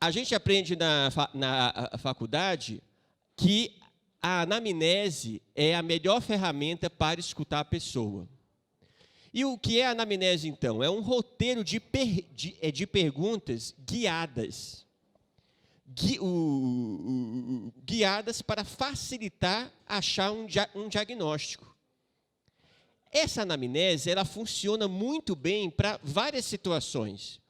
A gente aprende na faculdade que a anamnese é a melhor ferramenta para escutar a pessoa. E o que é a anamnese, então? É um roteiro de perguntas guiadas. Guiadas para facilitar achar um diagnóstico. Essa anamnese ela funciona muito bem para várias situações.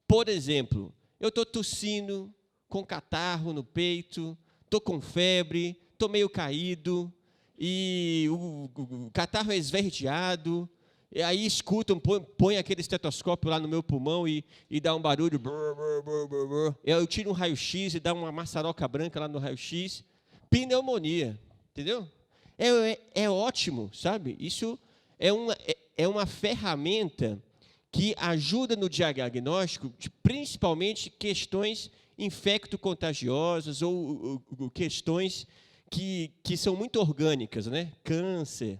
Por exemplo, eu estou tossindo, com catarro no peito, estou com febre, estou meio caído, e o catarro é esverdeado, e aí escutam, põe aquele estetoscópio lá no meu pulmão e dá um barulho. Brrr, brrr, brrr, brrr. Eu tiro um raio-x e dá uma maçaroca branca lá no raio-x. Pneumonia, entendeu? É ótimo, sabe? Isso é uma ferramenta que ajuda no diagnóstico de principalmente questões infecto-contagiosas ou questões que são muito orgânicas, né? Câncer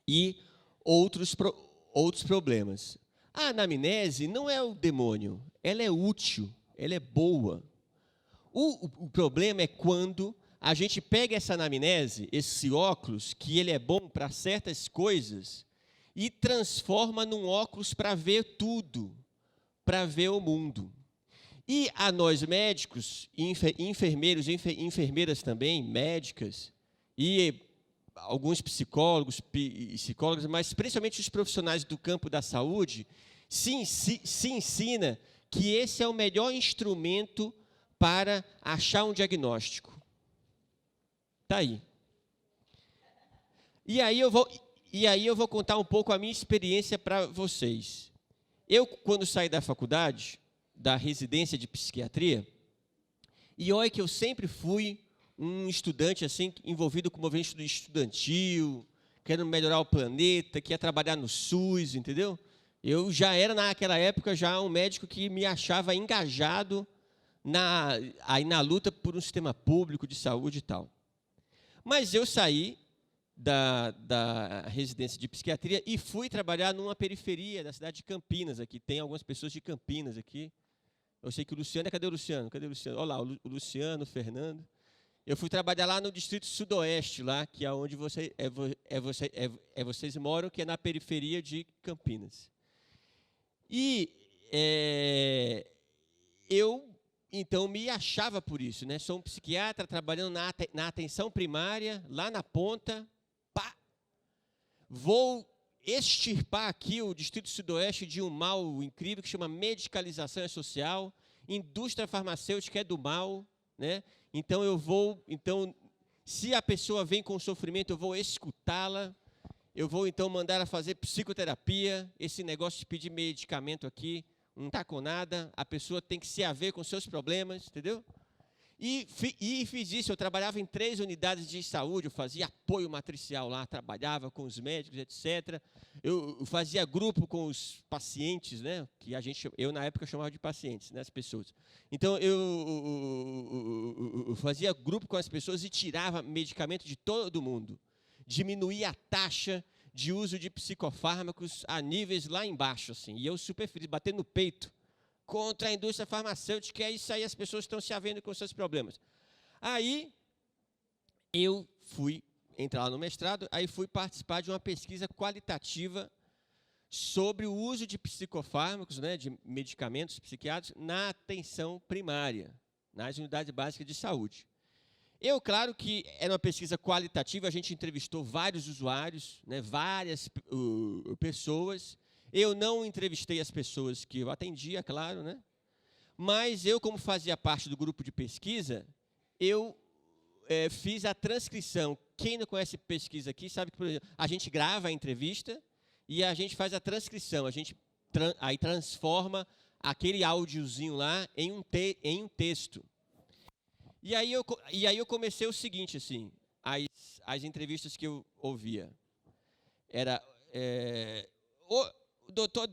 e outros problemas. A anamnese não é o demônio, ela é útil, ela é boa. O problema é quando a gente pega essa anamnese, esse óculos, que ele é bom para certas coisas, e transforma num óculos para ver tudo, para ver o mundo. E a nós médicos, enfermeiros e enfermeiras também, médicas, e alguns psicólogos, mas principalmente os profissionais do campo da saúde, se ensina que esse é o melhor instrumento para achar um diagnóstico. Está aí. E aí eu vou contar um pouco a minha experiência para vocês. Eu, quando saí da faculdade, da residência de psiquiatria, e olha que eu sempre fui um estudante assim envolvido com o movimento estudantil, querendo melhorar o planeta, que ia trabalhar no SUS, entendeu? Eu já era, naquela época, já um médico que me achava engajado na luta por um sistema público de saúde e tal. Mas eu saí da residência de psiquiatria e fui trabalhar numa periferia da cidade de Campinas. Aqui tem algumas pessoas de Campinas aqui. Eu sei que o Luciano... Cadê o Luciano? Cadê o Luciano? Olha lá, o Luciano, o Fernando. Eu fui trabalhar lá no Distrito Sudoeste, lá, que é onde vocês moram, que é na periferia de Campinas. E eu, então, me achava por isso, né? Sou um psiquiatra trabalhando na atenção primária, lá na ponta. Pá! Vou extirpar aqui o Distrito Sudoeste de um mal incrível que chama medicalização social, indústria farmacêutica é do mal, né? Então se a pessoa vem com sofrimento, eu vou escutá-la, eu vou então mandar ela fazer psicoterapia, esse negócio de pedir medicamento aqui, não está com nada, a pessoa tem que se haver com seus problemas, entendeu? E fiz isso, eu trabalhava em 3 unidades de saúde, eu fazia apoio matricial lá, trabalhava com os médicos, etc. Eu fazia grupo com os pacientes, né? Que eu na época chamava de pacientes, né? As pessoas. Então, eu fazia grupo com as pessoas e tirava medicamento de todo mundo. Diminuía a taxa de uso de psicofármacos a níveis lá embaixo, assim. E eu super feliz, batendo no peito. Contra a indústria farmacêutica, é isso aí, as pessoas estão se havendo com seus problemas. Aí, eu fui entrar lá no mestrado, aí fui participar de uma pesquisa qualitativa sobre o uso de psicofármacos, né, de medicamentos psiquiátricos, na atenção primária, nas unidades básicas de saúde. Claro que era uma pesquisa qualitativa, a gente entrevistou vários usuários, né, várias pessoas. Eu não entrevistei as pessoas que eu atendia, claro, né? Mas eu, como fazia parte do grupo de pesquisa, eu fiz a transcrição. Quem não conhece pesquisa aqui sabe que, por exemplo, a gente grava a entrevista e a gente faz a transcrição. A gente aí transforma aquele áudiozinho lá em um texto. E aí eu comecei o seguinte, assim, as entrevistas que eu ouvia. Era... O Dr.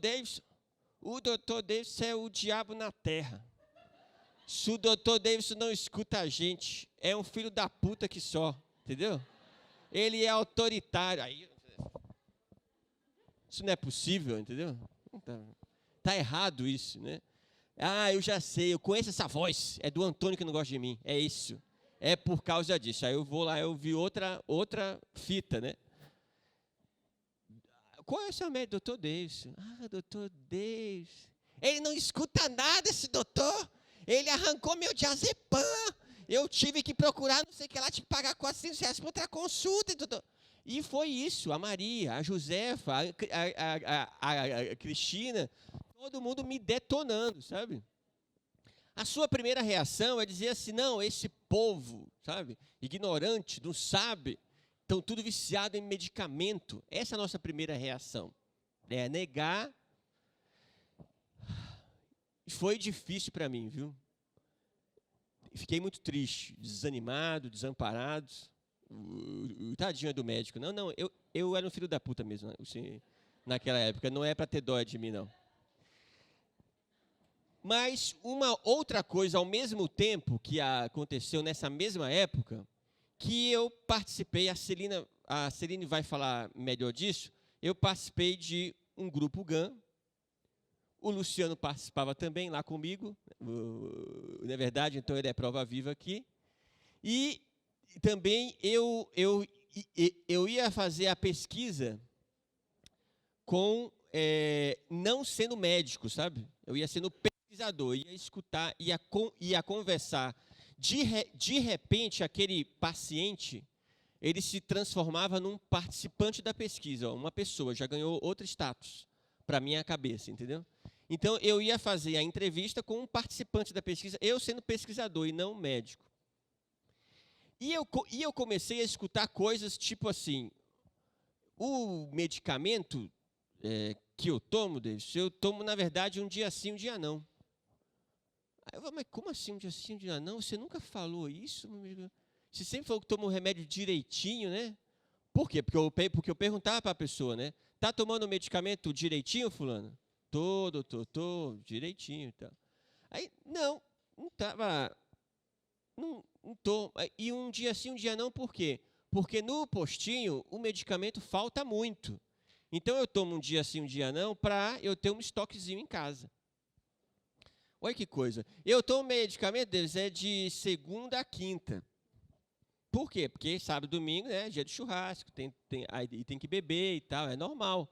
Davidson é o diabo na terra. Se o Dr. Davidson não escuta a gente, é um filho da puta que só, entendeu? Ele é autoritário. Aí, isso não é possível, entendeu? Tá errado isso, né? Ah, eu já sei, eu conheço essa voz. É do Antônio que não gosta de mim. É isso. É por causa disso. Aí eu vou lá, eu vi outra fita, né? Qual é o seu médico? Doutor Davis. Ah, doutor Davis. Ele não escuta nada, esse doutor. Ele arrancou meu diazepam. Eu tive que procurar, não sei o que lá, tive que pagar R$400 por outra consulta, doutor. E foi isso, a Maria, a Josefa, a Cristina, todo mundo me detonando, sabe? A sua primeira reação é dizer assim, não, esse povo, sabe, ignorante, não sabe, estão tudo viciado em medicamento. Essa é a nossa primeira reação. É negar. Foi difícil para mim, viu? Fiquei muito triste, desanimado, desamparado. Tadinho do médico. Não, eu era um filho da puta mesmo, assim, naquela época. Não é para ter dó de mim, não. Mas uma outra coisa, ao mesmo tempo que aconteceu nessa mesma época, que eu participei, a Celine vai falar melhor disso, eu participei de um grupo GAN. O Luciano participava também lá comigo, na verdade, então ele é prova viva aqui. E também eu ia fazer a pesquisa com, não sendo médico, sabe? Eu ia sendo pesquisador, ia escutar, ia conversar. De repente, aquele paciente, ele se transformava num participante da pesquisa, uma pessoa, já ganhou outro status para minha cabeça, entendeu? Então, eu ia fazer a entrevista com um participante da pesquisa, eu sendo pesquisador e não médico. E eu comecei a escutar coisas tipo assim, o medicamento que eu tomo, Davis, eu tomo, na verdade, um dia sim, um dia não. Aí eu falei, mas como assim um dia sim, um dia não? Você nunca falou isso? Você sempre falou que toma o remédio direitinho, né? Por quê? Porque eu perguntava para a pessoa, né? Tá tomando o medicamento direitinho, fulano? Tô, doutor, tô, direitinho e tal. Aí, não estava, não tô. E um dia sim, um dia não, por quê? Porque no postinho o medicamento falta muito. Então eu tomo um dia sim, um dia não, para eu ter um estoquezinho em casa. Olha que coisa. Eu tomo medicamento deles de segunda a quinta. Por quê? Porque sábado e domingo é dia de churrasco, aí tem que beber e tal, é normal.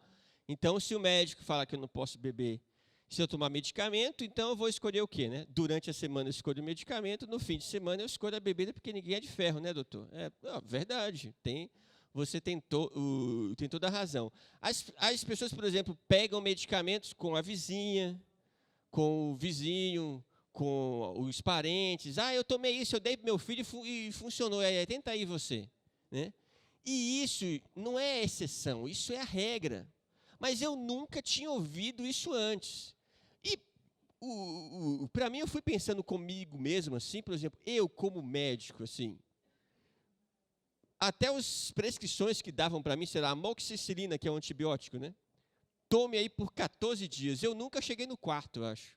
Então, se o médico fala que eu não posso beber, se eu tomar medicamento, então eu vou escolher o quê, né? Durante a semana eu escolho o medicamento, no fim de semana eu escolho a bebida, porque ninguém é de ferro, né, doutor? Verdade, você tem toda a razão. As pessoas, por exemplo, pegam medicamentos com a vizinha, com o vizinho, com os parentes. Ah, eu tomei isso, eu dei para meu filho e funcionou. Tenta aí você, né? E isso não é exceção, isso é a regra. Mas eu nunca tinha ouvido isso antes. E para mim, eu fui pensando comigo mesmo, assim, por exemplo, eu como médico, assim, até as prescrições que davam para mim, sei lá, amoxicilina, que é um antibiótico, né? Tome aí por 14 dias. Eu nunca cheguei no quarto, eu acho.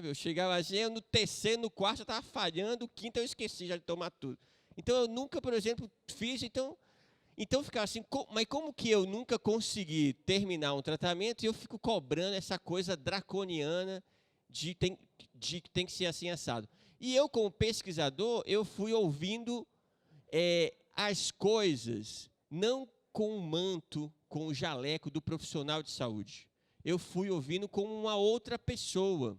Eu chegava assim, no terceiro, no quarto, eu estava falhando, o quinto eu esqueci já de tomar tudo. Então, eu nunca, por exemplo, fiz, então ficava assim, mas como que eu nunca consegui terminar um tratamento e eu fico cobrando essa coisa draconiana de que tem que ser assim assado. E eu, como pesquisador, eu fui ouvindo as coisas, não com o manto, com o jaleco do profissional de saúde. Eu fui ouvindo como uma outra pessoa.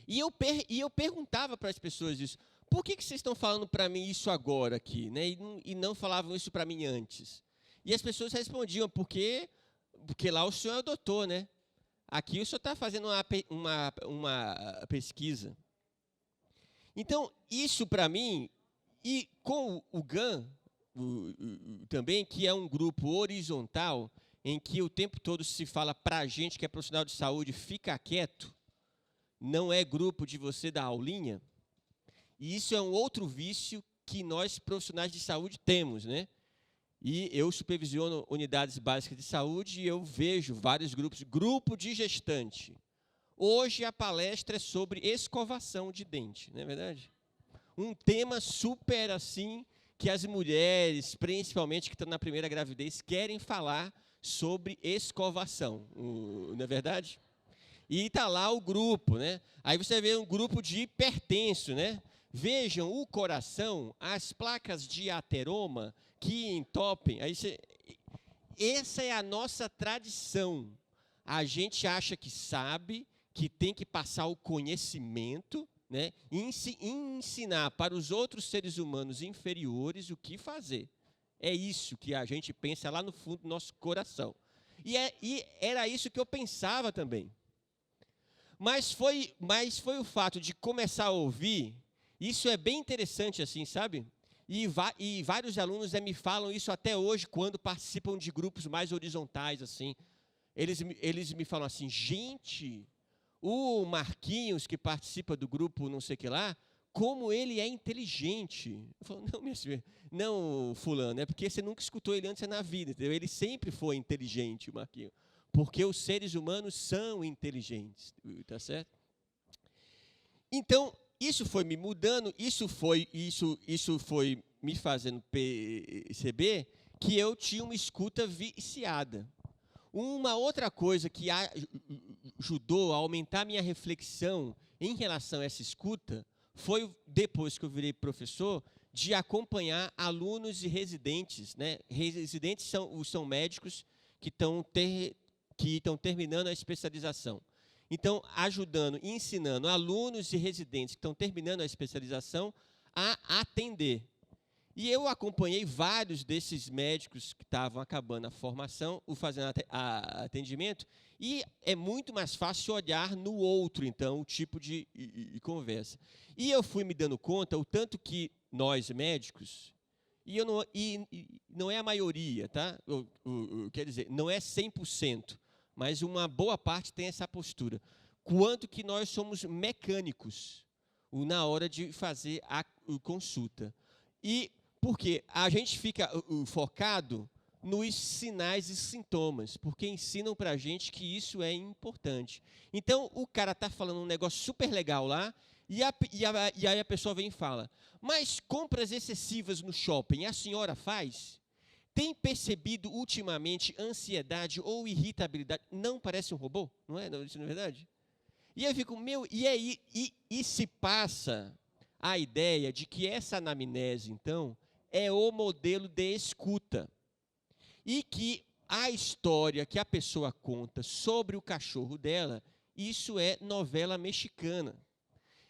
E eu perguntava para as pessoas isso. Por que vocês estão falando para mim isso agora aqui, né? E não falavam isso para mim antes? E as pessoas respondiam, porque lá o senhor é o doutor, né? Aqui o senhor está fazendo uma pesquisa. Então, isso para mim, e com o GAN também, que é um grupo horizontal, em que o tempo todo se fala para a gente que é profissional de saúde, fica quieto, não é grupo de você dar aulinha. E isso é um outro vício que nós, profissionais de saúde, temos, né? E eu supervisiono unidades básicas de saúde e eu vejo vários grupos, grupo de gestante. Hoje a palestra é sobre escovação de dente, não é verdade? Um tema super assim, que as mulheres, principalmente que estão na primeira gravidez, querem falar sobre escovação, não é verdade? E está lá o grupo, né? Aí você vê um grupo de hipertenso, né? Vejam o coração, as placas de ateroma que entopem. Essa é a nossa tradição. A gente acha que sabe, que tem que passar o conhecimento, né? E ensinar para os outros seres humanos inferiores o que fazer. É isso que a gente pensa lá no fundo do nosso coração. E era isso que eu pensava também. Mas foi o fato de começar a ouvir, isso é bem interessante assim, sabe? E vários alunos me falam isso até hoje, quando participam de grupos mais horizontais, assim. Eles me falam assim, gente, o Marquinhos, que participa do grupo não sei o que lá, como ele é inteligente. Eu falo, não, minha senhora, não, fulano, é porque você nunca escutou ele antes na vida, entendeu? Ele sempre foi inteligente, o Marquinhos. Porque os seres humanos são inteligentes, tá certo? Então, isso foi me mudando, isso foi me fazendo perceber que eu tinha uma escuta viciada. Uma outra coisa que ajudou a aumentar minha reflexão em relação a essa escuta foi, depois que eu virei professor, de acompanhar alunos e residentes, né? Residentes são médicos que estão terminando a especialização. Então, ajudando e ensinando alunos e residentes que estão terminando a especialização a atender. E eu acompanhei vários desses médicos que estavam acabando a formação, fazendo atendimento, e é muito mais fácil olhar no outro, então, o tipo de conversa. E eu fui me dando conta o tanto que nós, médicos, e não é a maioria, tá? Quer dizer, não é 100%, mas uma boa parte tem essa postura. Quanto que nós somos mecânicos na hora de fazer a consulta. E porque a gente fica focado nos sinais e sintomas, porque ensinam para a gente que isso é importante. Então, o cara está falando um negócio super legal lá, e aí a pessoa vem e fala, mas compras excessivas no shopping, a senhora faz? Tem percebido ultimamente ansiedade ou irritabilidade? Não parece um robô? Não é? Isso não é verdade? E eu fico, e aí se passa a ideia de que essa anamnese, então, é o modelo de escuta. E que a história que a pessoa conta sobre o cachorro dela, isso é novela mexicana.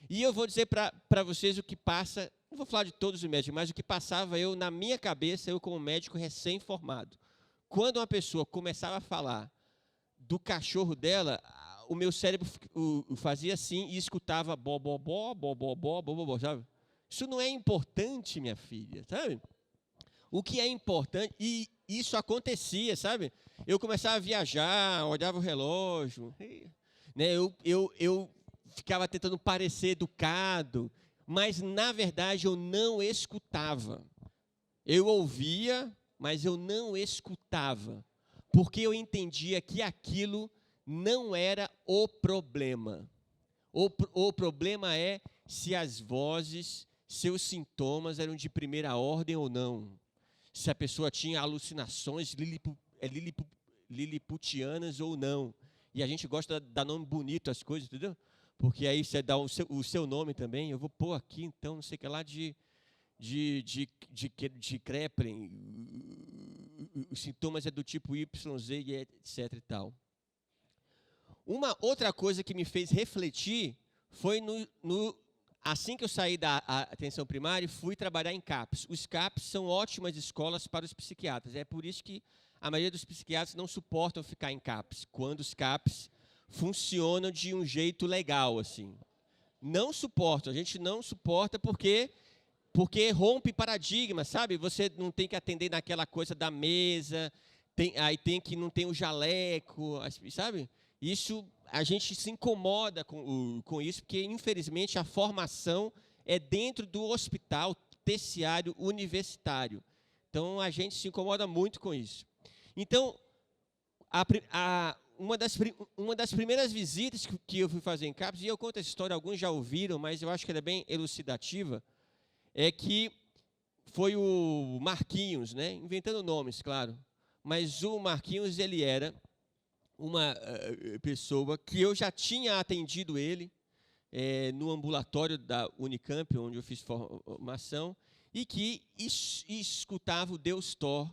E eu vou dizer para vocês o que passa, não vou falar de todos os médicos, mas o que passava na minha cabeça, eu como médico recém-formado. Quando uma pessoa começava a falar do cachorro dela, o meu cérebro fazia assim e escutava bó, sabe? Isso não é importante, minha filha, sabe? O que é importante, e isso acontecia, sabe? Eu começava a viajar, olhava o relógio, né? Eu ficava tentando parecer educado, mas, na verdade, eu não escutava. Eu ouvia, mas eu não escutava, porque eu entendia que aquilo não era o problema. O problema é se as vozes, seus sintomas eram de primeira ordem ou não. Se a pessoa tinha alucinações liliputianas ou não. E a gente gosta de dar nome bonito às coisas, entendeu? Porque aí você dá o seu nome também. Eu vou pôr aqui, então, não sei o que lá, de Kreplin. Os sintomas é do tipo YZ, e etc. e tal. Uma outra coisa que me fez refletir foi assim que eu saí da atenção primária, fui trabalhar em CAPS. Os CAPS são ótimas escolas para os psiquiatras. É por isso que a maioria dos psiquiatras não suportam ficar em CAPS, quando os CAPS funcionam de um jeito legal, assim. Não suportam, a gente não suporta porque rompe paradigma, sabe? Você não tem que atender naquela coisa da mesa, não tem o jaleco, sabe? Isso, a gente se incomoda com isso, porque, infelizmente, a formação é dentro do hospital terciário universitário. Então, a gente se incomoda muito com isso. Então, uma das primeiras visitas que eu fui fazer em CAPS, e eu conto essa história, alguns já ouviram, mas eu acho que ela é bem elucidativa, é que foi o Marquinhos, né? Inventando nomes, claro. Mas o Marquinhos, ele era uma pessoa que eu já tinha atendido ele no ambulatório da Unicamp, onde eu fiz formação, e que escutava o Deus Thor,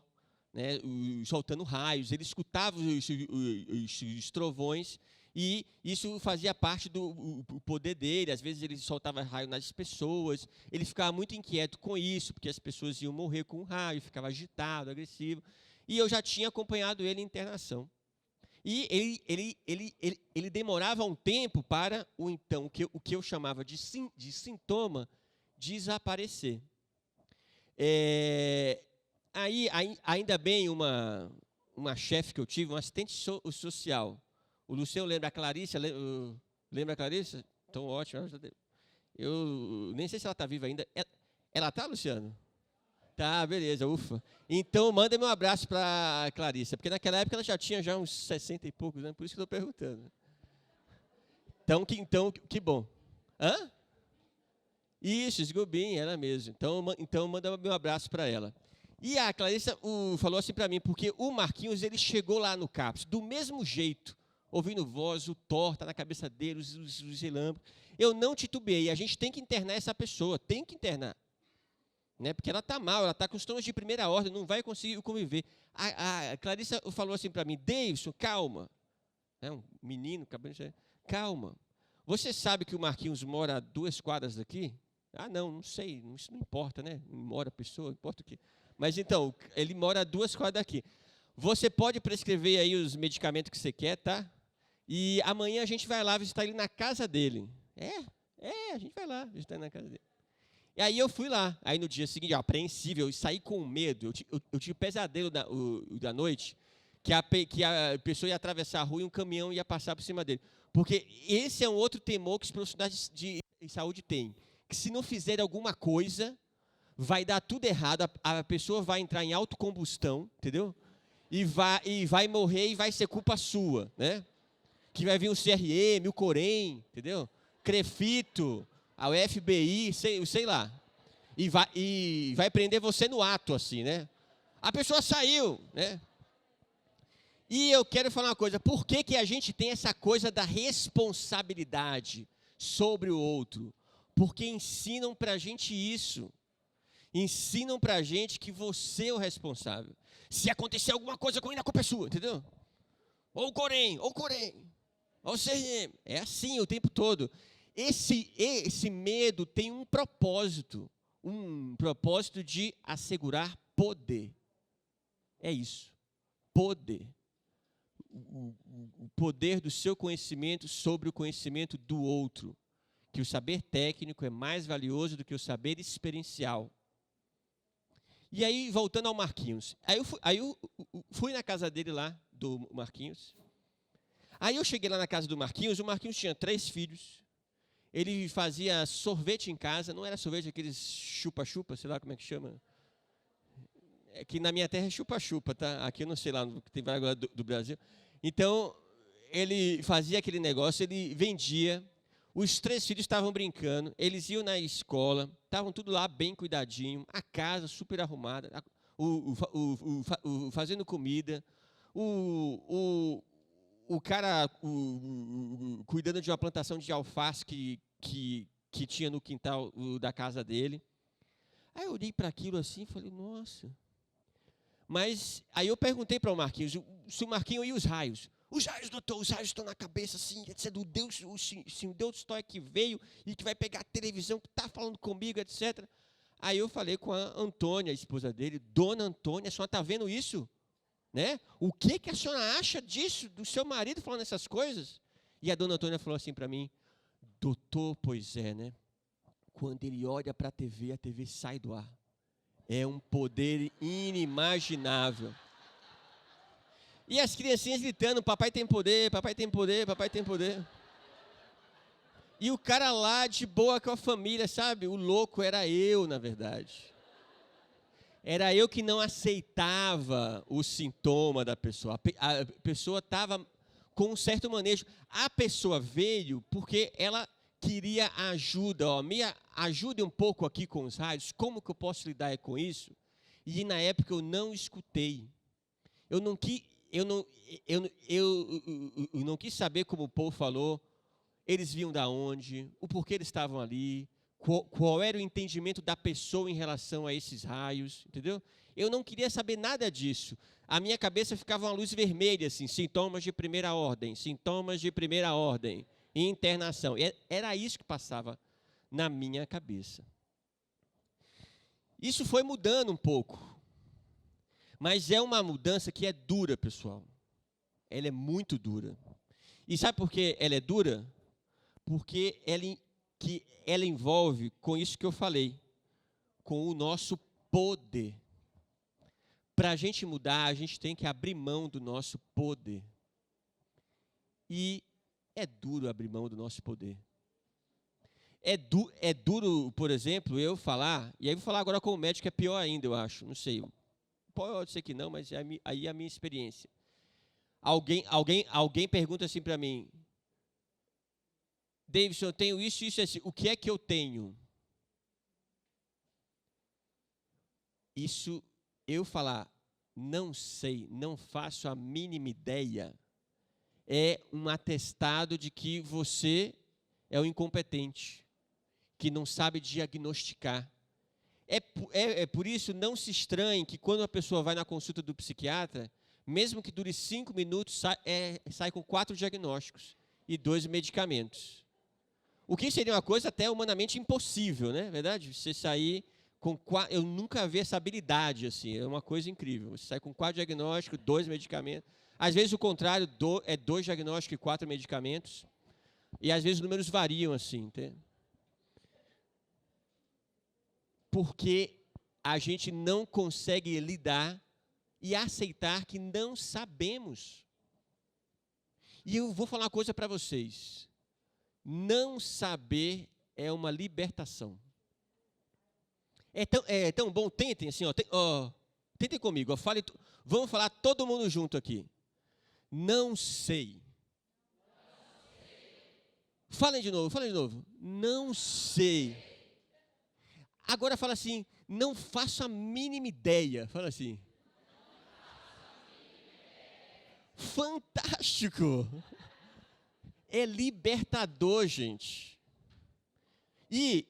né, soltando raios. Ele escutava os trovões, e isso fazia parte do poder dele. Às vezes ele soltava raio nas pessoas, ele ficava muito inquieto com isso, porque as pessoas iam morrer com o raio, ficava agitado, agressivo. E eu já tinha acompanhado ele em internação. E ele demorava um tempo para o que eu chamava de sintoma desaparecer. Ainda bem, uma chefe que eu tive, um assistente social. O Luciano lembra a Clarissa? Lembra a Clarissa? Então, ótimo. Eu nem sei se ela está viva ainda. Ela está, Luciano? Tá, beleza, ufa. Então, manda meu abraço para a Clarissa, porque naquela época ela já tinha uns 60 e poucos, né? Por isso que eu estou perguntando. Então, que bom. Hã? Isso, Esgobim, ela mesmo. Então, manda meu abraço para ela. E a Clarissa falou assim para mim, porque o Marquinhos, ele chegou lá no CAPS, do mesmo jeito, ouvindo voz, o Thor tá na cabeça dele, os relâmpagos. Eu não titubeei, a gente tem que internar essa pessoa, tem que internar. Né, porque ela está mal, ela está com sintomas de primeira ordem, não vai conseguir conviver. A Clarissa falou assim para mim, Davidson, calma. Um menino, calma. Você sabe que o Marquinhos mora a 2 quadras daqui? Ah, não sei, isso não importa, né? Mora a pessoa, importa o quê? Mas então, ele mora a 2 quadras daqui. Você pode prescrever aí os medicamentos que você quer, tá? E amanhã a gente vai lá visitar ele na casa dele. A gente vai lá visitar ele na casa dele. E aí eu fui lá, aí no dia seguinte, apreensível, eu saí com medo, eu tive pesadelo da noite, que a pessoa ia atravessar a rua e um caminhão ia passar por cima dele. Porque esse é um outro temor que os profissionais de saúde têm, que se não fizerem alguma coisa, vai dar tudo errado, a pessoa vai entrar em autocombustão, entendeu? E vai morrer e vai ser culpa sua, né? Que vai vir o CRM, o Corém, entendeu? Crefito, a FBI, sei lá, e vai prender você no ato, assim, né? A pessoa saiu, né? E eu quero falar uma coisa, por que a gente tem essa coisa da responsabilidade sobre o outro? Porque ensinam pra gente isso. Ensinam pra gente que você é o responsável. Se acontecer alguma coisa com ele, a culpa é sua, entendeu? Ou o Corém, ou o CRM. É assim o tempo todo. Esse medo tem um propósito de assegurar poder. É isso, poder. O poder do seu conhecimento sobre o conhecimento do outro. Que o saber técnico é mais valioso do que o saber experiencial. E aí, voltando ao Marquinhos. Aí eu fui na casa dele lá, do Marquinhos. Aí eu cheguei lá na casa do Marquinhos, o Marquinhos tinha 3 filhos. Ele fazia sorvete em casa, não era sorvete, aqueles chupa-chupa, sei lá como é que chama. É que na minha terra é chupa-chupa, tá? Aqui eu não sei lá, tem vários do Brasil. Então, ele fazia aquele negócio, ele vendia, os 3 filhos estavam brincando, eles iam na escola, estavam tudo lá bem cuidadinho, a casa super arrumada, fazendo comida, o cara cuidando de uma plantação de alface que tinha no quintal da casa dele. Aí eu olhei para aquilo assim e falei, nossa. Mas aí eu perguntei para o Marquinhos, se o Marquinhos e os raios? Os raios, doutor, os raios estão na cabeça assim, etc. O Deus Toy que veio e que vai pegar a televisão, que está falando comigo, etc. Aí eu falei com a Antônia, a esposa dele, Dona Antônia, a senhora está vendo isso? Né? O que a senhora acha disso, do seu marido falando essas coisas? E a Dona Antônia falou assim para mim, doutor, pois é, né? Quando ele olha para a TV sai do ar. É um poder inimaginável. E as criancinhas gritando, papai tem poder, papai tem poder, papai tem poder. E o cara lá de boa com a família, sabe? O louco era eu, na verdade. Era eu que não aceitava o sintoma da pessoa. A pessoa estava com um certo manejo. A pessoa veio porque ela queria ajuda. Me ajude um pouco aqui com os raios. Como que eu posso lidar com isso? E na época eu não escutei. Eu não quis. eu não, eu não quis saber como o povo falou, eles vinham da onde, o porquê eles estavam ali, qual era o entendimento da pessoa em relação a esses raios, entendeu? Eu não queria saber nada disso. A minha cabeça ficava uma luz vermelha, assim, sintomas de primeira ordem, internação. Era isso que passava na minha cabeça. Isso foi mudando um pouco, mas é uma mudança que é dura, pessoal. Ela é muito dura. E sabe por que ela é dura? Porque ela envolve com isso que eu falei, com o nosso poder. Para a gente mudar, a gente tem que abrir mão do nosso poder. E é duro abrir mão do nosso poder. É duro, por exemplo, eu falar, e aí vou falar agora como médico, é pior ainda, eu acho, não sei. Pode ser que não, mas aí é a minha experiência. Alguém pergunta assim para mim, Davidson, eu tenho isso, assim, o que é que eu tenho? Isso, eu falar, não sei, não faço a mínima ideia, é um atestado de que você é um incompetente, que não sabe diagnosticar. É por isso, não se estranhe que quando a pessoa vai na consulta do psiquiatra, mesmo que dure 5 minutos, sai com 4 diagnósticos e 2 medicamentos. O que seria uma coisa até humanamente impossível, né? Verdade? Você sair com 4... Eu nunca vi essa habilidade, assim, é uma coisa incrível. Você sai com 4 diagnósticos, 2 medicamentos. Às vezes o contrário, é 2 diagnósticos e 4 medicamentos. E às vezes os números variam, assim, entende? Porque a gente não consegue lidar e aceitar que não sabemos. E eu vou falar uma coisa para vocês. Não saber é uma libertação. É tão bom, tentem assim, tentem comigo, vamos falar todo mundo junto aqui. Não sei. Falem de novo. Não sei. Agora fala assim, não faço a mínima ideia. Fala assim. Fantástico! É libertador, gente. E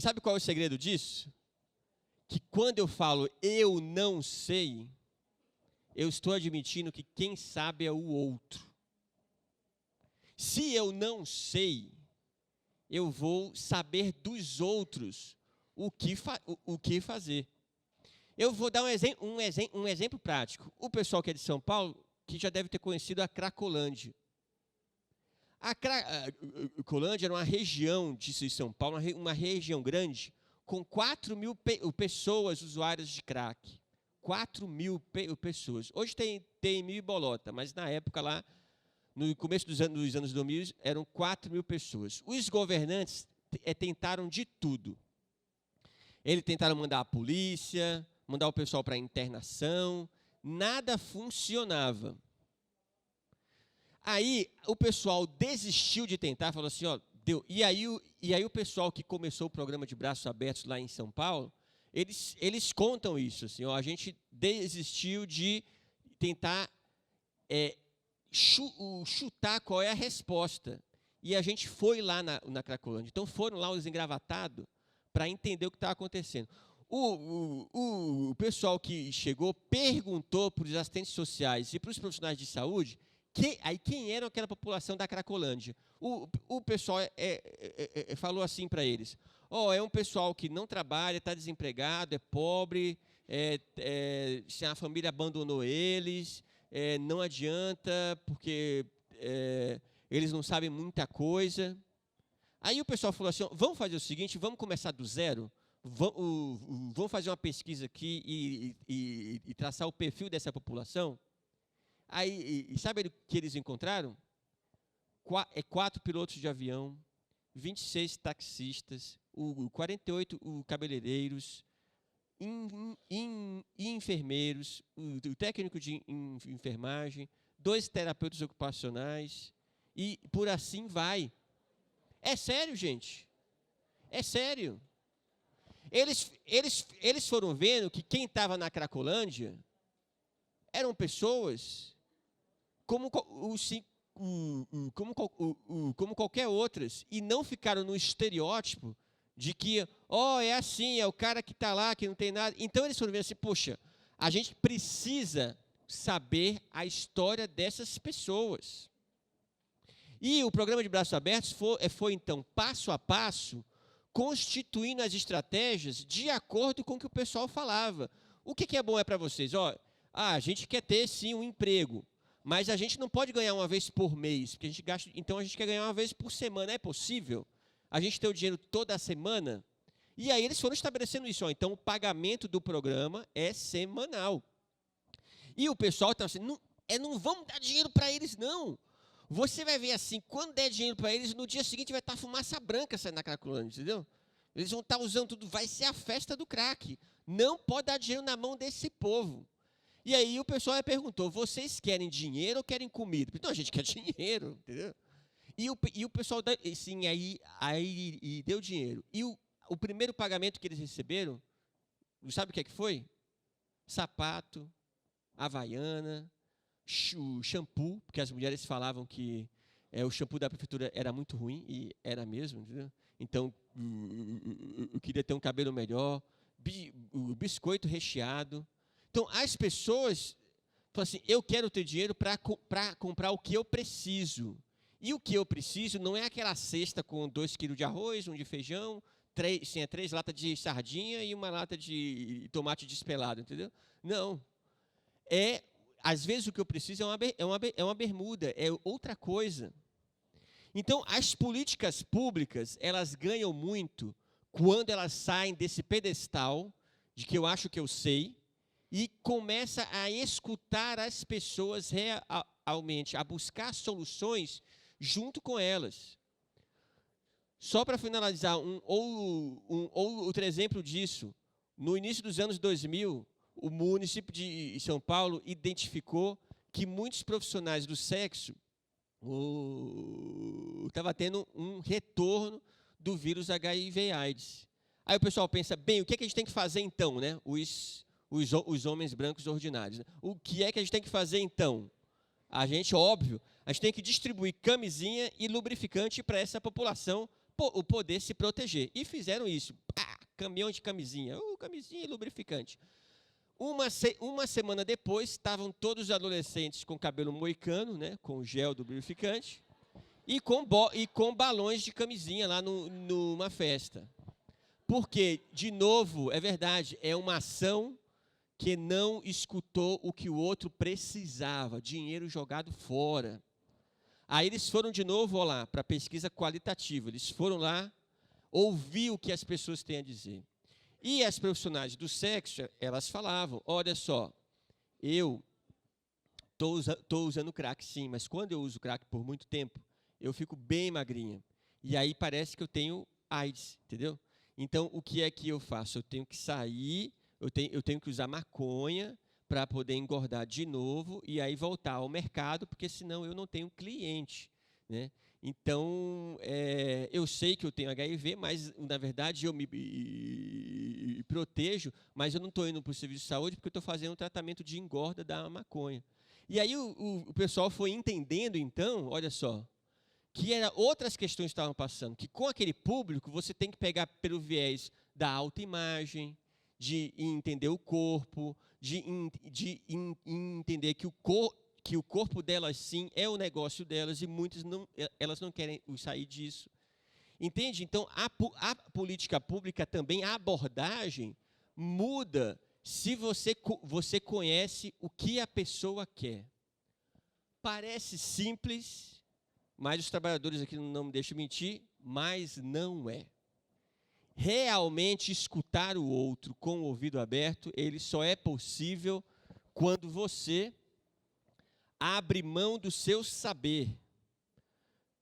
sabe qual é o segredo disso? Que quando eu falo eu não sei, eu estou admitindo que quem sabe é o outro. Se eu não sei, eu vou saber dos outros o que fazer. Eu vou dar um exemplo prático. O pessoal que é de São Paulo, que já deve ter conhecido a Cracolândia. A Cracolândia era uma região de São Paulo, uma região grande, com 4 mil pessoas usuárias de crack. 4 mil pessoas. Hoje tem 1.000 e bolota, mas na época lá, no começo dos anos 2000, eram 4 mil pessoas. Os governantes tentaram de tudo. Eles tentaram mandar a polícia, mandar o pessoal para a internação, nada funcionava. Aí o pessoal desistiu de tentar, falou assim, deu. E aí o pessoal que começou o programa de braços abertos lá em São Paulo, eles contam isso, assim, a gente desistiu de tentar chutar qual é a resposta. E a gente foi lá na Cracolândia. Então foram lá os engravatados para entender o que estava acontecendo. O pessoal que chegou perguntou para os assistentes sociais e para os profissionais de saúde quem era aquela população da Cracolândia. O pessoal falou assim para eles, é um pessoal que não trabalha, está desempregado, é pobre, a família abandonou eles, não adianta, porque eles não sabem muita coisa. Aí o pessoal falou assim, vamos fazer o seguinte, vamos começar do zero, vamos fazer uma pesquisa aqui e traçar o perfil dessa população. Aí, sabe o que eles encontraram? 4 pilotos de avião, 26 taxistas, 48 cabeleireiros, enfermeiros, o técnico de enfermagem, 2 terapeutas ocupacionais, e por assim vai. É sério, gente. É sério. Eles foram vendo que quem estava na Cracolândia eram pessoas como, como qualquer outras, e não ficaram no estereótipo de que, é assim, é o cara que está lá, que não tem nada. Então eles foram ver assim, poxa, a gente precisa saber a história dessas pessoas. E o programa de Braços Abertos foi então, passo a passo, constituindo as estratégias de acordo com o que o pessoal falava. O que é bom para vocês? A gente quer ter, sim, um emprego, mas a gente não pode ganhar uma vez por mês, porque a gente gasta, então a gente quer ganhar uma vez por semana. É possível a gente ter o dinheiro toda a semana? E aí eles foram estabelecendo isso. Então, o pagamento do programa é semanal. E o pessoal está assim, não vamos dar dinheiro para eles, não. Você vai ver assim, quando der dinheiro para eles, no dia seguinte vai estar fumaça branca saindo na Cracolândia, entendeu? Eles vão estar usando tudo, vai ser a festa do crack. Não pode dar dinheiro na mão desse povo. E aí o pessoal perguntou, vocês querem dinheiro ou querem comida? Então, a gente quer dinheiro, entendeu? E o pessoal, sim, aí deu dinheiro. E o primeiro pagamento que eles receberam, sabe o que foi? Sapato, havaiana, shampoo, porque as mulheres falavam que o shampoo da prefeitura era muito ruim, e era mesmo, entendeu? Então, eu queria ter um cabelo melhor, biscoito recheado. Então, as pessoas falam assim, eu quero ter dinheiro para comprar o que eu preciso. E o que eu preciso não é aquela cesta com 2 quilos de arroz, 1 de feijão, 3 latas de sardinha e uma lata de tomate despelado, entendeu? Não. Às vezes o que eu preciso é uma bermuda, é outra coisa. Então, as políticas públicas, elas ganham muito quando elas saem desse pedestal de que eu acho que eu sei e começa a escutar as pessoas realmente, a buscar soluções junto com elas. Só para finalizar, outro exemplo disso, no início dos anos 2000, o município de São Paulo identificou que muitos profissionais do sexo estavam tendo um retorno do vírus HIV/AIDS. Aí o pessoal pensa, bem, o que é que a gente tem que fazer então, né? Os homens brancos ordinários. Né? O que é que a gente tem que fazer então? A gente tem que distribuir camisinha e lubrificante para essa população o poder se proteger. E fizeram isso. Caminhão de camisinha. Camisinha e lubrificante. Uma semana depois, estavam todos os adolescentes com cabelo moicano, né, com gel do lubrificante, e com balões de camisinha lá numa festa. Porque, de novo, é verdade, é uma ação que não escutou o que o outro precisava, dinheiro jogado fora. Aí eles foram de novo lá para a pesquisa qualitativa, eles foram lá ouvir o que as pessoas têm a dizer. E as profissionais do sexo, elas falavam, olha só, eu estou usando crack sim, mas quando eu uso crack por muito tempo, eu fico bem magrinha. E aí parece que eu tenho AIDS, entendeu? Então, o que é que eu faço? Eu tenho que sair, eu tenho que usar maconha para poder engordar de novo e aí voltar ao mercado, porque senão eu não tenho cliente, né? Então, eu sei que eu tenho HIV, mas, na verdade, eu me protejo, mas eu não estou indo para o serviço de saúde porque eu estou fazendo um tratamento de engorda da maconha. E aí o pessoal foi entendendo, então, olha só, que outras questões estavam passando, que com aquele público você tem que pegar pelo viés da autoimagem, de entender o corpo, de entender que o corpo delas, sim, é o negócio delas e muitas elas não querem sair disso. Entende? Então, a política pública também, a abordagem muda se você conhece o que a pessoa quer. Parece simples, mas os trabalhadores aqui não me deixam mentir, mas não é. Realmente escutar o outro com o ouvido aberto, ele só é possível quando você abre mão do seu saber.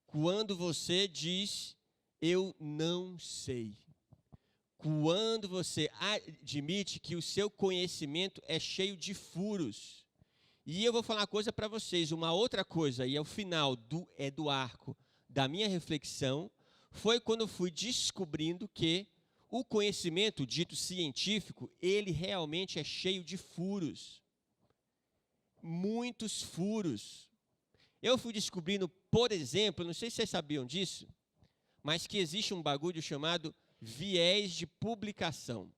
Quando você diz, eu não sei. Quando você admite que o seu conhecimento é cheio de furos. E eu vou falar uma coisa para vocês, uma outra coisa, e é o final do arco da minha reflexão, foi quando eu fui descobrindo que o conhecimento dito científico, ele realmente é cheio de furos. muitos furos. Eu fui descobrindo, por exemplo, não sei se vocês sabiam disso, mas que existe um bagulho chamado viés de publicação.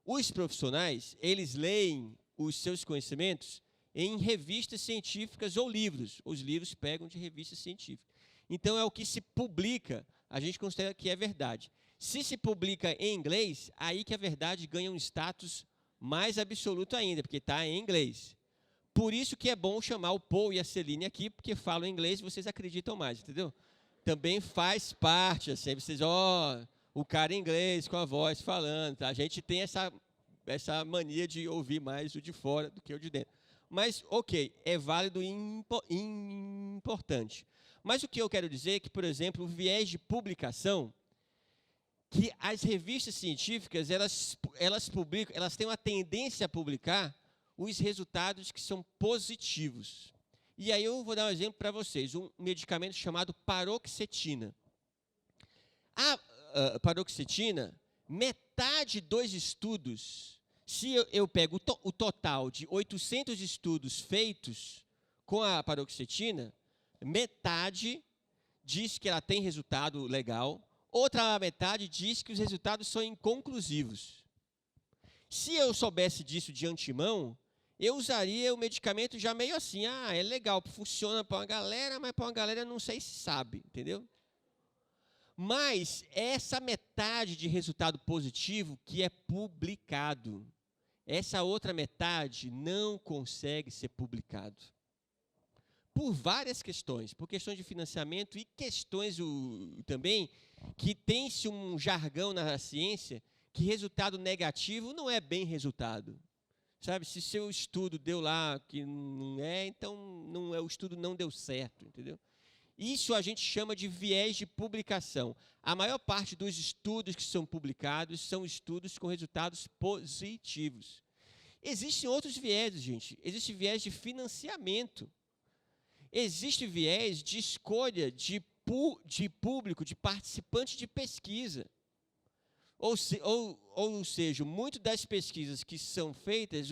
Os profissionais, eles leem os seus conhecimentos em revistas científicas ou livros. Os livros pegam de revistas científicas. Então, é o que se publica, a gente considera que é verdade. Se publica em inglês, aí que a verdade ganha um status mais absoluto ainda, porque está em inglês. Por isso que é bom chamar o Paul e a Celine aqui, porque falam inglês e vocês acreditam mais, entendeu? Também faz parte, assim, vocês, o cara em inglês com a voz falando, tá? A gente tem essa mania de ouvir mais o de fora do que o de dentro. Mas, ok, é válido e importante. Mas o que eu quero dizer é que, por exemplo, o viés de publicação, que as revistas científicas, elas publicam, elas têm uma tendência a publicar os resultados que são positivos. E aí eu vou dar um exemplo para vocês, um medicamento chamado paroxetina. A paroxetina, metade dos estudos, se eu pego o total de 800 estudos feitos com a paroxetina, metade diz que ela tem resultado legal, outra metade diz que os resultados são inconclusivos. Se eu soubesse disso de antemão, eu usaria o medicamento já meio assim, é legal, funciona para uma galera, mas para uma galera não sei se sabe, entendeu? Mas essa metade de resultado positivo que é publicado, essa outra metade não consegue ser publicado. Por várias questões, por questões de financiamento e questões também que tem-se um jargão na ciência que resultado negativo não é bem resultado. Sabe, se seu estudo deu lá que não é, então não é, o estudo não deu certo, entendeu? Isso a gente chama de viés de publicação. A maior parte dos estudos que são publicados são estudos com resultados positivos. Existem outros viés, gente. Existe viés de financiamento. Existe viés de escolha de público, de participante de pesquisa. Ou seja, muitas das pesquisas que são feitas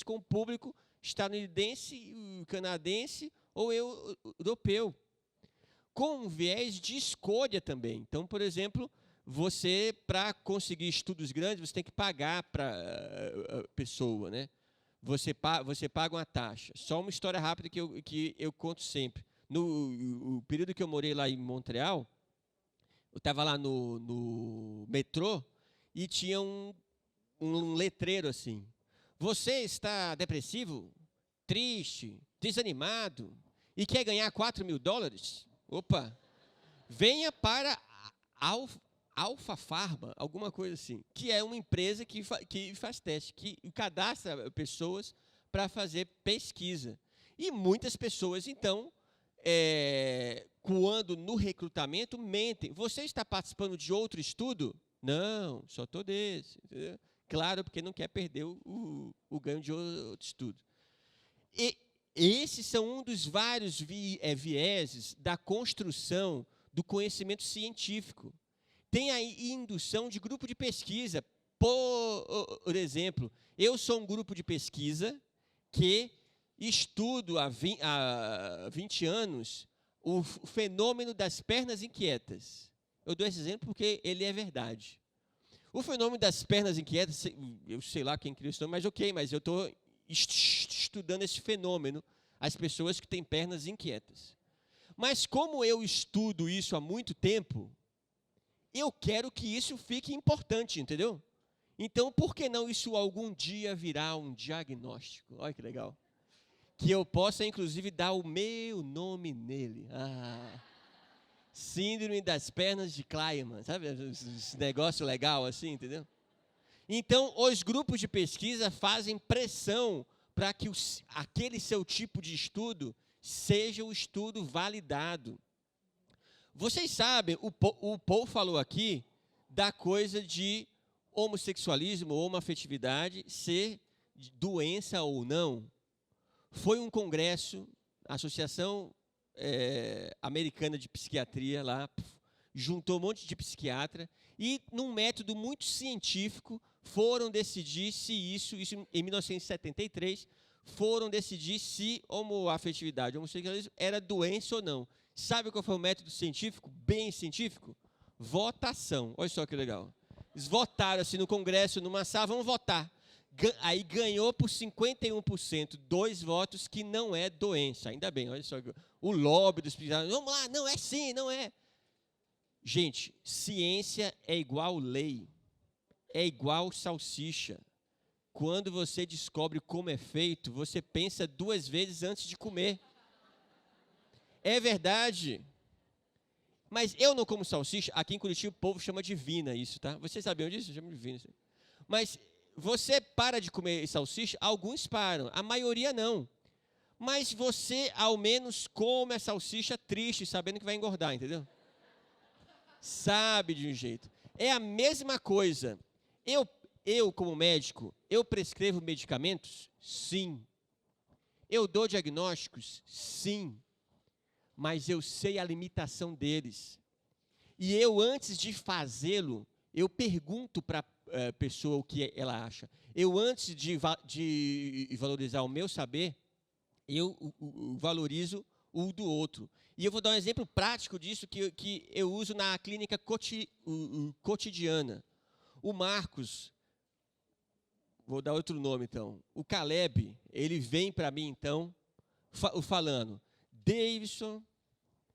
com o público estadunidense, canadense ou europeu, com um viés de escolha também. Então, por exemplo, você, para conseguir estudos grandes, você tem que pagar para a pessoa, né? Você paga uma taxa. Só uma história rápida que eu conto sempre. No período que eu morei lá em Montreal, eu estava lá no metrô e tinha um letreiro assim. Você está depressivo, triste, desanimado e quer ganhar $4.000? Opa! Venha para Alpha Pharma, alguma coisa assim, que é uma empresa que faz teste, que cadastra pessoas para fazer pesquisa. E muitas pessoas, então, quando no recrutamento, mentem. Você está participando de outro estudo? Não, só estou desse. Entendeu? Claro, porque não quer perder o ganho de outro estudo. E esses são um dos vários vieses da construção do conhecimento científico. Tem a indução de grupo de pesquisa. Por exemplo, eu sou um grupo de pesquisa que estudo há 20 anos o fenômeno das pernas inquietas. Eu dou esse exemplo porque ele é verdade. O fenômeno das pernas inquietas, eu sei lá quem criou esse nome, mas ok, mas eu estou estudando esse fenômeno, as pessoas que têm pernas inquietas. Mas como eu estudo isso há muito tempo, eu quero que isso fique importante, entendeu? Então, por que não isso algum dia virar um diagnóstico? Olha que legal. Que eu possa, inclusive, dar o meu nome nele. Síndrome das pernas de Kleiman. Sabe esse negócio legal assim, entendeu? Então, os grupos de pesquisa fazem pressão para que aquele seu tipo de estudo seja o estudo validado. Vocês sabem, o Paul falou aqui da coisa de homossexualismo ou homoafetividade ser doença ou não. Foi um congresso, a Associação Americana de Psiquiatria lá, juntou um monte de psiquiatra e, num método muito científico, foram decidir se isso em 1973, foram decidir se homoafetividade, homossexualismo era doença ou não. Sabe qual foi o método científico, bem científico? Votação. Olha só que legal. Eles votaram assim no Congresso, numa sala, vamos votar. Aí ganhou por 51%, 2 votos que não é doença. Ainda bem, olha só. O lobby dos psiquiatras, vamos lá, não é sim, não é. Gente, ciência é igual lei, é igual salsicha. Quando você descobre como é feito, você pensa 2 vezes antes de comer. É verdade. Mas eu não como salsicha. Aqui em Curitiba o povo chama de vina isso, tá? Vocês sabiam disso? Chama de vina. Mas você para de comer salsicha, alguns param, a maioria não. Mas você, ao menos, come a salsicha triste, sabendo que vai engordar, entendeu? Sabe de um jeito. É a mesma coisa. Eu, como médico, eu prescrevo medicamentos? Sim. Eu dou diagnósticos? Sim. Mas eu sei a limitação deles. E eu, antes de fazê-lo, eu pergunto para a pessoa o que ela acha. Eu, antes de valorizar o meu saber, eu valorizo o do outro. E eu vou dar um exemplo prático disso que eu uso na clínica cotidiana. O Marcos, vou dar outro nome então, o Caleb, ele vem para mim então, falando, Davidson,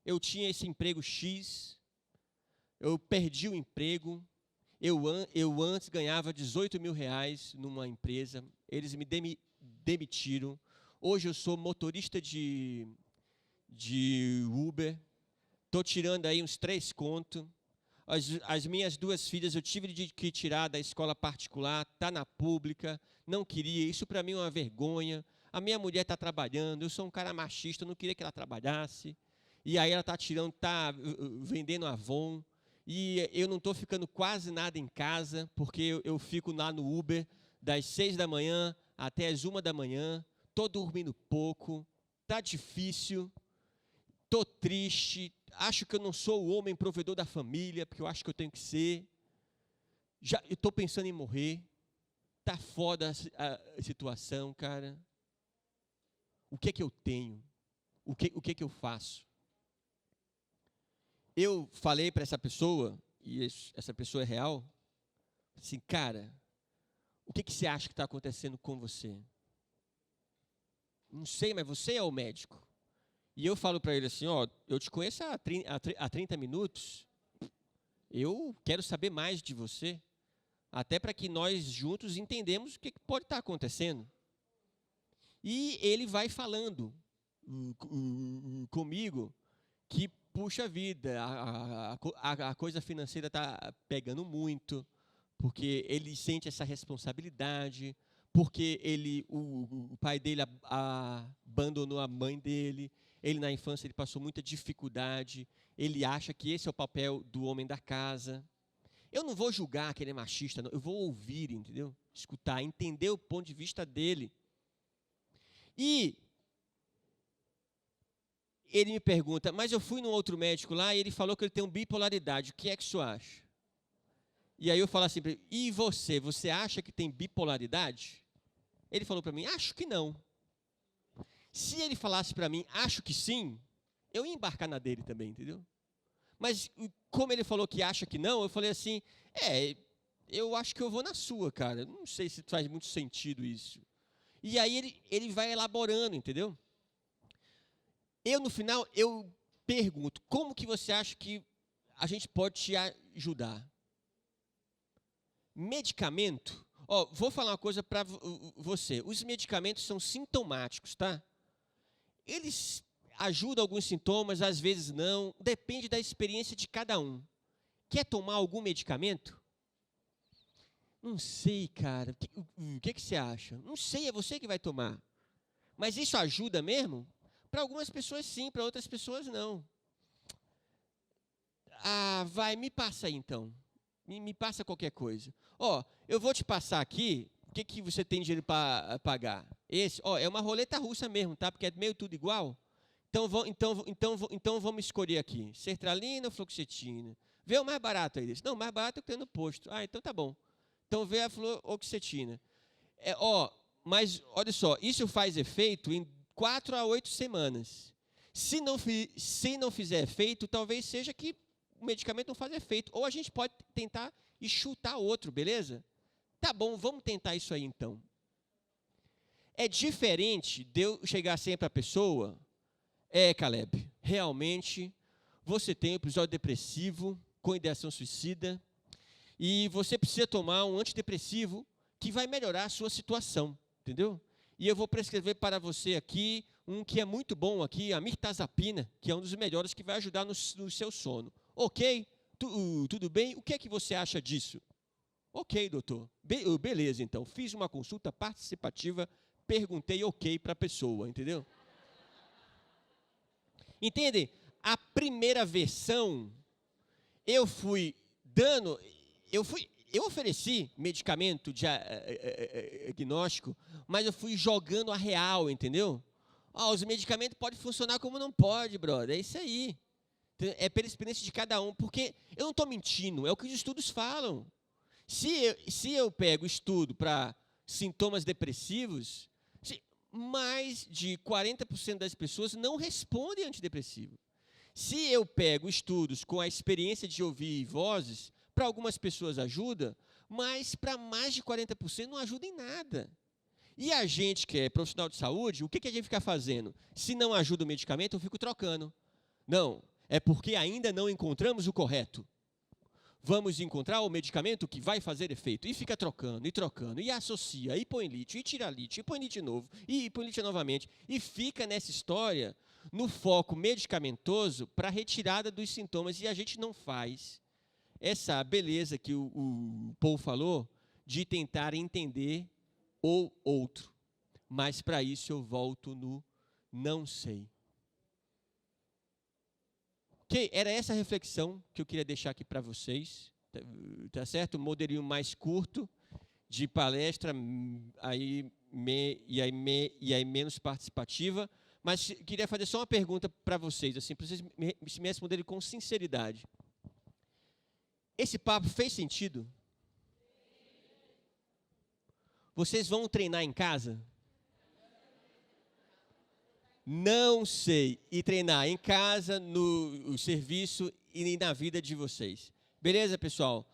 eu tinha esse emprego X, eu perdi o emprego, eu antes ganhava 18 mil reais numa empresa, eles me demitiram, hoje eu sou motorista de Uber, estou tirando aí uns 3 contos, as minhas 2 filhas eu tive que tirar da escola particular, está na pública, não queria, isso para mim é uma vergonha, a minha mulher está trabalhando, eu sou um cara machista, eu não queria que ela trabalhasse, e aí ela está tirando, está vendendo Avon, e eu não estou ficando quase nada em casa, porque eu fico lá no Uber das 6 da manhã até as 1 da manhã, estou dormindo pouco, está difícil, estou triste, acho que eu não sou o homem provedor da família, porque eu acho que eu tenho que ser, já estou pensando em morrer, está foda a situação, cara. O que é que eu tenho? O que é que eu faço? Eu falei para essa pessoa, e essa pessoa é real, assim, cara, o que você acha que está acontecendo com você? Não sei, mas você é o médico. E eu falo para ele assim, ó, eu te conheço há 30 minutos, eu quero saber mais de você, até para que nós juntos entendamos o que pode estar acontecendo. E ele vai falando comigo que, puxa vida, a coisa financeira está pegando muito, porque ele sente essa responsabilidade, porque o pai dele abandonou a mãe dele, ele na infância ele passou muita dificuldade, ele acha que esse é o papel do homem da casa. Eu não vou julgar que ele é machista, não, eu vou ouvir, entendeu? Escutar, entender o ponto de vista dele. E ele me pergunta, mas eu fui num outro médico lá e ele falou que ele tem bipolaridade, o que é que você acha? E aí eu falo assim, e você acha que tem bipolaridade? Ele falou para mim, acho que não. Se ele falasse para mim, acho que sim, eu ia embarcar na dele também, entendeu? Mas como ele falou que acha que não, eu falei assim, eu acho que eu vou na sua, cara. Não sei se faz muito sentido isso. E aí ele vai elaborando, entendeu? No final, eu pergunto, como que você acha que a gente pode te ajudar? Medicamento, vou falar uma coisa para você. Os medicamentos são sintomáticos, tá? Eles ajudam alguns sintomas, às vezes não. Depende da experiência de cada um. Quer tomar algum medicamento? Não sei, cara. O que você acha? Não sei, é você que vai tomar. Mas isso ajuda mesmo? Para algumas pessoas sim, para outras pessoas não. Me passa aí então. Me passa qualquer coisa. Eu vou te passar aqui, o que você tem dinheiro para pagar? Esse, é uma roleta russa mesmo, tá? Porque é meio tudo igual. Então vamos escolher aqui. Sertralina ou fluoxetina? Vê o mais barato aí desse. Não, mais barato é o que tem no posto. Então tá bom. Então vê a fluoxetina. Mas, olha só, isso faz efeito em 4 a 8 semanas. Se não fizer efeito, talvez seja que o medicamento não faz efeito. Ou a gente pode tentar e chutar outro, beleza? Tá bom, vamos tentar isso aí então. É diferente de eu chegar sempre para a pessoa, Caleb, realmente você tem um episódio depressivo com ideação suicida e você precisa tomar um antidepressivo que vai melhorar a sua situação, entendeu? E eu vou prescrever para você aqui um que é muito bom aqui, a mirtazapina, que é um dos melhores que vai ajudar no seu sono. Ok? Tudo bem? O que é que você acha disso? Ok, doutor. Beleza, então. Fiz uma consulta participativa, perguntei ok para a pessoa, entendeu? Entendem? A primeira versão, eu ofereci medicamento diagnóstico, mas eu fui jogando a real, entendeu? Os medicamentos podem funcionar como não pode, brother. É isso aí. É pela experiência de cada um, porque eu não estou mentindo, é o que os estudos falam. Se eu pego estudo para sintomas depressivos, mais de 40% das pessoas não respondem antidepressivo. Se eu pego estudos com a experiência de ouvir vozes, para algumas pessoas ajuda, mas para mais de 40% não ajuda em nada. E a gente que é profissional de saúde, o que a gente fica fazendo? Se não ajuda o medicamento, eu fico trocando. Não, é porque ainda não encontramos o correto. Vamos encontrar o medicamento que vai fazer efeito. E fica trocando, e trocando, e associa, e põe lítio, e tira lítio, e põe lítio novo, e põe lítio novamente. E fica nessa história, no foco medicamentoso, para a retirada dos sintomas. E a gente não faz essa beleza que o Paul falou, de tentar entender o outro. Mas para isso eu volto no não sei. Ok? Era essa reflexão que eu queria deixar aqui para vocês, tá certo? Um modelinho mais curto de palestra, aí menos participativa, mas queria fazer só uma pergunta para vocês, assim, para vocês me responderem com sinceridade. Esse papo fez sentido? Vocês vão treinar em casa? Não sei. E treinar em casa, no serviço e na vida de vocês. Beleza, pessoal?